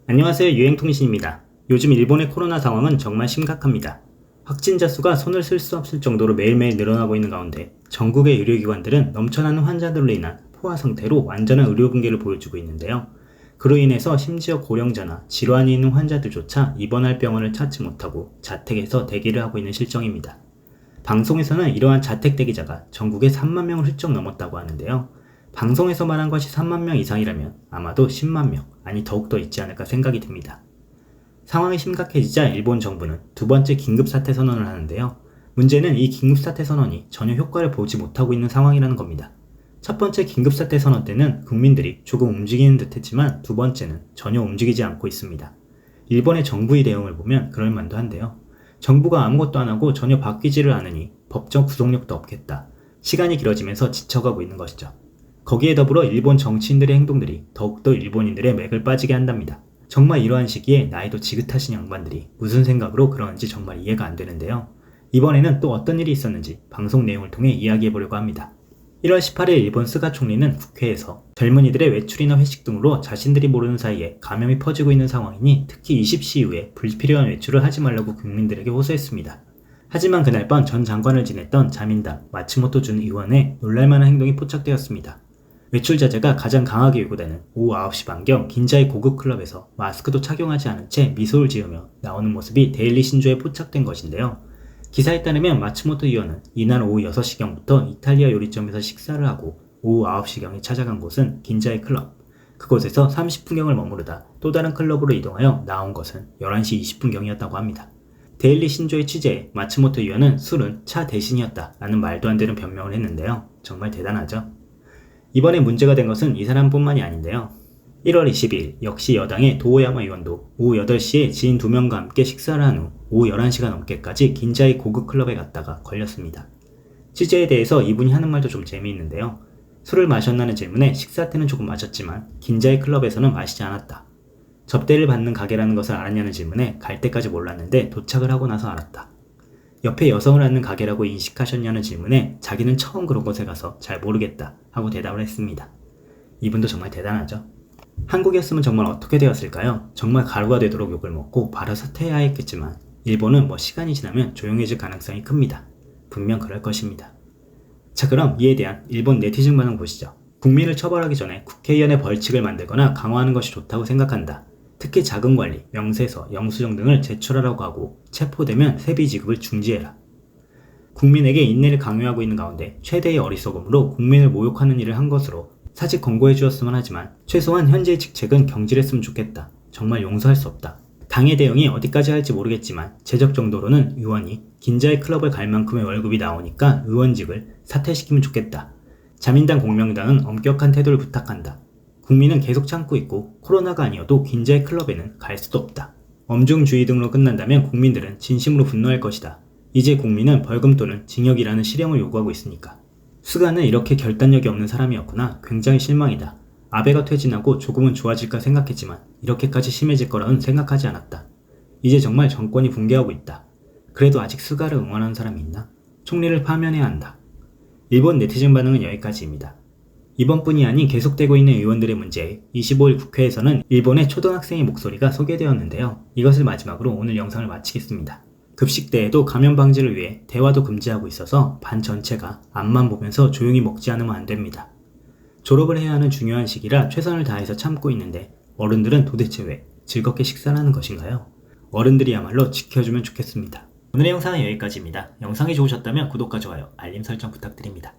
안녕하세요. 유행통신입니다. 요즘 일본의 코로나 상황은 정말 심각합니다. 확진자 수가 손을 쓸 수 없을 정도로 매일매일 늘어나고 있는 가운데 전국의 의료기관들은 넘쳐나는 환자들로 인한 포화 상태로 완전한 의료 붕괴를 보여주고 있는데요. 그로 인해서 심지어 고령자나 질환이 있는 환자들조차 입원할 병원을 찾지 못하고 자택에서 대기를 하고 있는 실정입니다. 방송에서는 이러한 자택 대기자가 전국에 3만 명을 훌쩍 넘었다고 하는데요. 방송에서 말한 것이 3만 명 이상이라면 아마도 10만 명, 아니 더욱더 있지 않을까 생각이 듭니다. 상황이 심각해지자 일본 정부는 두 번째 긴급사태 선언을 하는데요. 문제는 이 긴급사태 선언이 전혀 효과를 보지 못하고 있는 상황이라는 겁니다. 첫 번째 긴급사태 선언 때는 국민들이 조금 움직이는 듯 했지만 두 번째는 전혀 움직이지 않고 있습니다. 일본의 정부의 대응을 보면 그럴만도 한데요. 정부가 아무것도 안 하고 전혀 바뀌지를 않으니 법적 구속력도 없겠다. 시간이 길어지면서 지쳐가고 있는 것이죠. 거기에 더불어 일본 정치인들의 행동들이 더욱더 일본인들의 맥을 빠지게 한답니다. 정말 이러한 시기에 나이도 지긋하신 양반들이 무슨 생각으로 그러는지 정말 이해가 안 되는데요. 이번에는 또 어떤 일이 있었는지 방송 내용을 통해 이야기해보려고 합니다. 1월 18일 일본 스가 총리는 국회에서 젊은이들의 외출이나 회식 등으로 자신들이 모르는 사이에 감염이 퍼지고 있는 상황이니 특히 20시 이후에 불필요한 외출을 하지 말라고 국민들에게 호소했습니다. 하지만 그날 밤 전 장관을 지냈던 자민당 마츠모토 준 의원의 놀랄만한 행동이 포착되었습니다. 외출 자제가 가장 강하게 요구되는 오후 9시 반경 긴자이 고급 클럽에서 마스크도 착용하지 않은 채 미소를 지으며 나오는 모습이 데일리 신조에 포착된 것인데요. 기사에 따르면 마츠모토 의원은 이날 오후 6시경부터 이탈리아 요리점에서 식사를 하고 오후 9시경에 찾아간 곳은 긴자이 클럽. 그곳에서 30분경을 머무르다 또 다른 클럽으로 이동하여 나온 것은 11시 20분경이었다고 합니다. 데일리 신조의 취재에 마츠모토 의원은 술은 차 대신이었다 라는 말도 안 되는 변명을 했는데요. 정말 대단하죠. 이번에 문제가 된 것은 이 사람뿐만이 아닌데요. 1월 22일 역시 여당의 도오야마 의원도 오후 8시에 지인 2명과 함께 식사를 한 후 오후 11시가 넘게까지 긴자이 고급 클럽에 갔다가 걸렸습니다. 취재에 대해서 이분이 하는 말도 좀 재미있는데요. 술을 마셨나는 질문에 식사 때는 조금 마셨지만 긴자이 클럽에서는 마시지 않았다. 접대를 받는 가게라는 것을 알았냐는 질문에 갈 때까지 몰랐는데 도착을 하고 나서 알았다. 옆에 여성을 앉는 가게라고 인식하셨냐는 질문에 자기는 처음 그런 곳에 가서 잘 모르겠다 하고 대답을 했습니다. 이분도 정말 대단하죠. 한국이었으면 정말 어떻게 되었을까요? 정말 가루가 되도록 욕을 먹고 바로 사퇴해야 했겠지만 일본은 시간이 지나면 조용해질 가능성이 큽니다. 분명 그럴 것입니다. 자, 그럼 이에 대한 일본 네티즌 반응 보시죠. 국민을 처벌하기 전에 국회의원의 벌칙을 만들거나 강화하는 것이 좋다고 생각한다. 특히 자금관리, 명세서, 영수증 등을 제출하라고 하고 체포되면 세비 지급을 중지해라. 국민에게 인내를 강요하고 있는 가운데 최대의 어리석음으로 국민을 모욕하는 일을 한 것으로 사직 권고해 주었으면 하지만 최소한 현재의 직책은 경질했으면 좋겠다. 정말 용서할 수 없다. 당의 대응이 어디까지 할지 모르겠지만 제적 정도로는 의원이 긴자이 클럽을 갈 만큼의 월급이 나오니까 의원직을 사퇴시키면 좋겠다. 자민당 공명당은 엄격한 태도를 부탁한다. 국민은 계속 참고 있고 코로나가 아니어도 긴자이 클럽에는 갈 수도 없다. 엄중주의 등으로 끝난다면 국민들은 진심으로 분노할 것이다. 이제 국민은 벌금 또는 징역이라는 실형을 요구하고 있으니까. 스가는 이렇게 결단력이 없는 사람이었구나. 굉장히 실망이다. 아베가 퇴진하고 조금은 좋아질까 생각했지만 이렇게까지 심해질 거라는 생각하지 않았다. 이제 정말 정권이 붕괴하고 있다. 그래도 아직 스가를 응원하는 사람이 있나? 총리를 파면해야 한다. 일본 네티즌 반응은 여기까지입니다. 이번뿐이 아닌 계속되고 있는 의원들의 문제에 25일 국회에서는 일본의 초등학생의 목소리가 소개되었는데요. 이것을 마지막으로 오늘 영상을 마치겠습니다. 급식 때에도 감염 방지를 위해 대화도 금지하고 있어서 반 전체가 앞만 보면서 조용히 먹지 않으면 안 됩니다. 졸업을 해야 하는 중요한 시기라 최선을 다해서 참고 있는데 어른들은 도대체 왜 즐겁게 식사를 하는 것인가요? 어른들이야말로 지켜주면 좋겠습니다. 오늘의 영상은 여기까지입니다. 영상이 좋으셨다면 구독과 좋아요, 알림 설정 부탁드립니다.